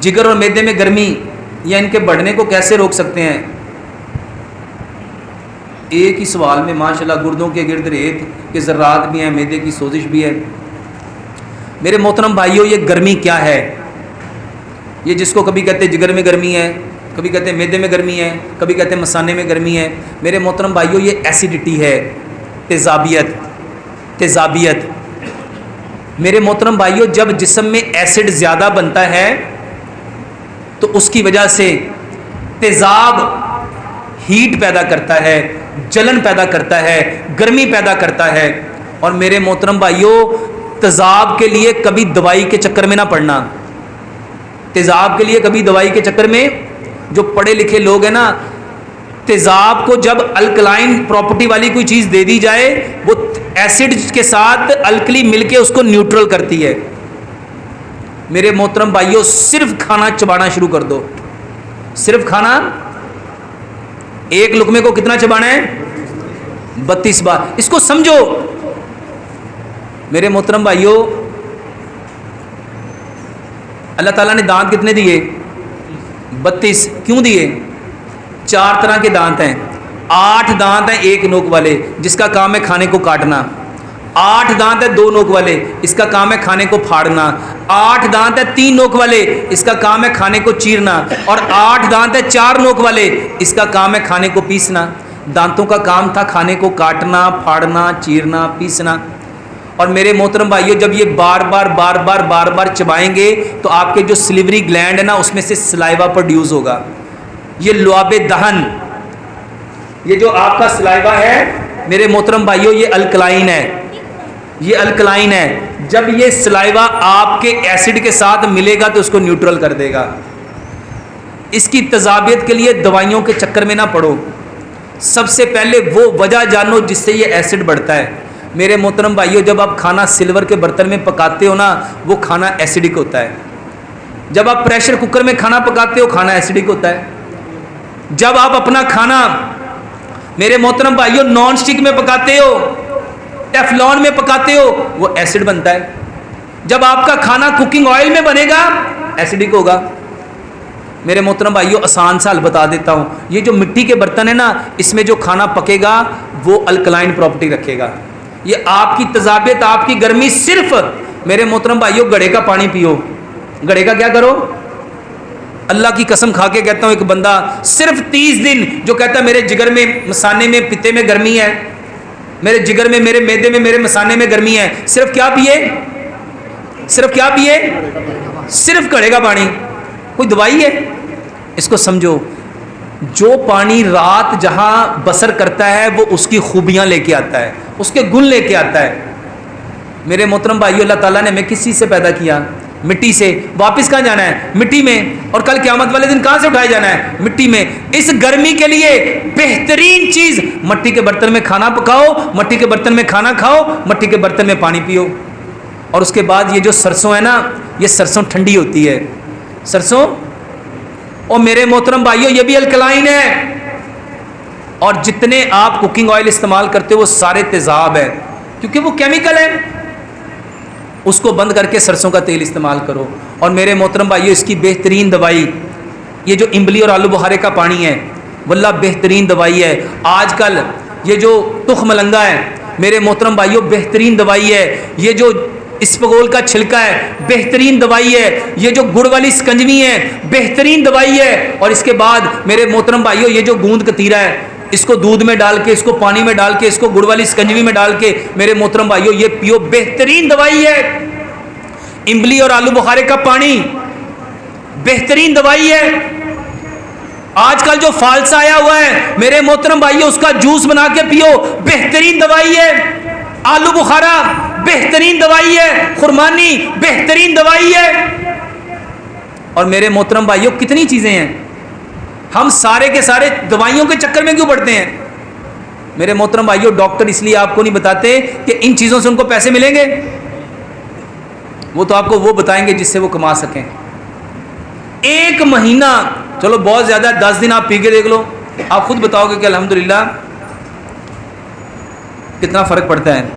جگر اور میدے میں گرمی یا ان کے بڑھنے کو کیسے روک سکتے ہیں؟ ایک ہی سوال میں ماشاءاللہ گردوں کے گرد ریت کے ذرات بھی ہیں، میدے کی سوزش بھی ہے۔ میرے محترم بھائیوں، یہ گرمی کیا ہے؟ یہ جس کو کبھی کہتے ہیں جگر میں گرمی ہے، کبھی کہتے ہیں میدے میں گرمی ہے، کبھی کہتے ہیں مثانے میں گرمی ہے، میرے محترم بھائیوں یہ ایسیڈیٹی ہے، تیزابیت۔ میرے محترم بھائیوں، جب جسم میں ایسڈ زیادہ بنتا ہے تو اس کی وجہ سے تیزاب ہیٹ پیدا کرتا ہے، جلن پیدا کرتا ہے، گرمی پیدا کرتا ہے۔ اور میرے محترم بھائیوں، تیزاب کے لیے کبھی دوائی کے چکر میں نہ پڑنا، تیزاب کے لیے کبھی دوائی کے چکر میں، جو پڑھے لکھے لوگ ہیں نا، تیزاب کو جب الکلائن پراپرٹی والی کوئی چیز دے دی جائے وہ ایسڈ کے ساتھ الکلی مل کے اس کو نیوٹرل کرتی ہے۔ میرے محترم بھائیوں، صرف کھانا چبانا شروع کر دو، صرف کھانا، ایک لقمے کو کتنا چبانا ہے؟ 32 بار۔ اس کو سمجھو میرے محترم بھائیوں، اللہ تعالیٰ نے دانت کتنے دیے؟ 32۔ کیوں دیے؟ 4 طرح کے دانت ہیں، 8 دانت ہیں ایک نوک والے جس کا کام ہے کھانے کو کاٹنا، 8 دانت ہے 2 نوک والے اس کا کام ہے کھانے کو پھاڑنا، 8 دانت ہے 3 نوک والے اس کا کام ہے کھانے کو چیرنا، اور 8 دانت ہے 4 نوک والے اس کا کام ہے کھانے کو پیسنا۔ دانتوں کا کام تھا کھانے کو کاٹنا، پھاڑنا، چیرنا، پیسنا۔ اور میرے محترم بھائیوں، جب یہ بار بار چبائیں گے تو آپ کے جو سلیوری گلینڈ ہے نا، اس میں سے سلائیوا پروڈیوس ہوگا۔ یہ لعاب دہن، یہ جو آپ کا سلائیوا ہے میرے محترم بھائیوں، یہ الکلائن ہے، یہ الکلائن ہے۔ جب یہ سلائیوا آپ کے ایسڈ کے ساتھ ملے گا تو اس کو نیوٹرل کر دے گا۔ اس کی تیزابیت کے لیے دوائیوں کے چکر میں نہ پڑو، سب سے پہلے وہ وجہ جانو جس سے یہ ایسڈ بڑھتا ہے۔ میرے محترم بھائیوں، جب آپ کھانا سلور کے برتن میں پکاتے ہو نا، وہ کھانا ایسیڈک ہوتا ہے۔ جب آپ پریشر کوکر میں کھانا پکاتے ہو، کھانا ایسیڈک ہوتا ہے۔ جب آپ اپنا کھانا میرے محترم بھائیوں نان سٹک میں پکاتے ہو، ٹیفلون میں پکاتے ہو، وہ ایسڈ بنتا ہے۔ جب آپ کا کھانا کوکنگ آئل میں بنے گا، ایسیڈک ہوگا۔ میرے محترم بھائیوں، آسان سا حل بتا دیتا ہوں، یہ جو مٹی کے برتن ہے نا، اس میں جو کھانا پکے گا وہ الکلائن پراپرٹی رکھے گا۔ یہ آپ کی تیزابیت، آپ کی گرمی، صرف میرے محترم بھائیوں گھڑے کا پانی پیو۔ گھڑے کا کیا کرو؟ اللہ کی قسم کھا کے کہتا ہوں، ایک بندہ صرف 30 دن جو کہتا ہے میرے جگر میں، مثانے میں، پتے میں گرمی ہے، میرے جگر میں، میرے میدے میں، میرے مثانے میں گرمی ہے، صرف کیا پیے؟ صرف کیا پیے؟ صرف گھڑے کا پانی۔ کوئی دوائی ہے؟ اس کو سمجھو، جو پانی رات جہاں بسر کرتا ہے وہ اس کی خوبیاں لے کے آتا ہے، اس کے گن لے کے آتا ہے۔ میرے محترم بھائیو، اللہ تعالیٰ نے ہمیں کس چیز سے پیدا کیا؟ مٹی سے۔ واپس کہاں جانا ہے؟ مٹی میں۔ اور کل قیامت والے دن کہاں سے اٹھائے جانا ہے؟ مٹی میں۔ اس گرمی کے لیے بہترین چیز، مٹی کے برتن میں کھانا پکاؤ، مٹی کے برتن میں کھانا کھاؤ، مٹی کے برتن میں پانی پیو۔ اور اس کے بعد یہ جو سرسوں ہے نا، یہ سرسوں ٹھنڈی ہوتی ہے، سرسوں۔ اور میرے محترم بھائیو، یہ بھی الکلائن ہے۔ اور جتنے آپ کوکنگ آئل استعمال کرتے ہو وہ سارے تیزاب ہے، کیونکہ وہ کیمیکل ہے۔ اس کو بند کر کے سرسوں کا تیل استعمال کرو۔ اور میرے محترم بھائیو، اس کی بہترین دوائی یہ جو امبلی اور آلو بخارے کا پانی ہے، واللہ بہترین دوائی ہے۔ آج کل یہ جو تخم ملنگا ہے میرے محترم بھائیو، بہترین دوائی ہے۔ یہ جو اسپغول کا چھلکا ہے، بہترین دوائی ہے۔ یہ جو گڑ والی سکنجوی ہے، بہترین دوائی ہے۔ اور اس کے بعد میرے محترم بھائیو، یہ جو گوند کتیرا ہے، اس کو دودھ میں ڈال کے، اس کو پانی میں ڈال کے، اس کو گڑ والی سکنجوی میں ڈال کے میرے محترم بھائیو یہ پیو، بہترین دوائی ہے۔ امبلی اور آلو بخارے کا پانی بہترین دوائی ہے۔ آج کل جو فالسا آیا ہوا ہے میرے محترم بھائیو، اس کا جوس بنا کے پیو، بہترین دوائی ہے۔ آلو بخارا بہترین دوائی ہے، خرمانی بہترین دوائی ہے۔ اور میرے محترم بھائیو، کتنی چیزیں ہیں، ہم سارے کے سارے دوائیوں کے چکر میں کیوں پڑتے ہیں؟ میرے محترم بھائیو، ڈاکٹر اس لیے آپ کو نہیں بتاتے کہ ان چیزوں سے ان کو پیسے ملیں گے، وہ تو آپ کو وہ بتائیں گے جس سے وہ کما سکیں۔ ایک مہینہ، چلو بہت زیادہ 10 دن آپ پی کے دیکھ لو، آپ خود بتاؤ گے کہ الحمدللہ کتنا فرق پڑتا ہے۔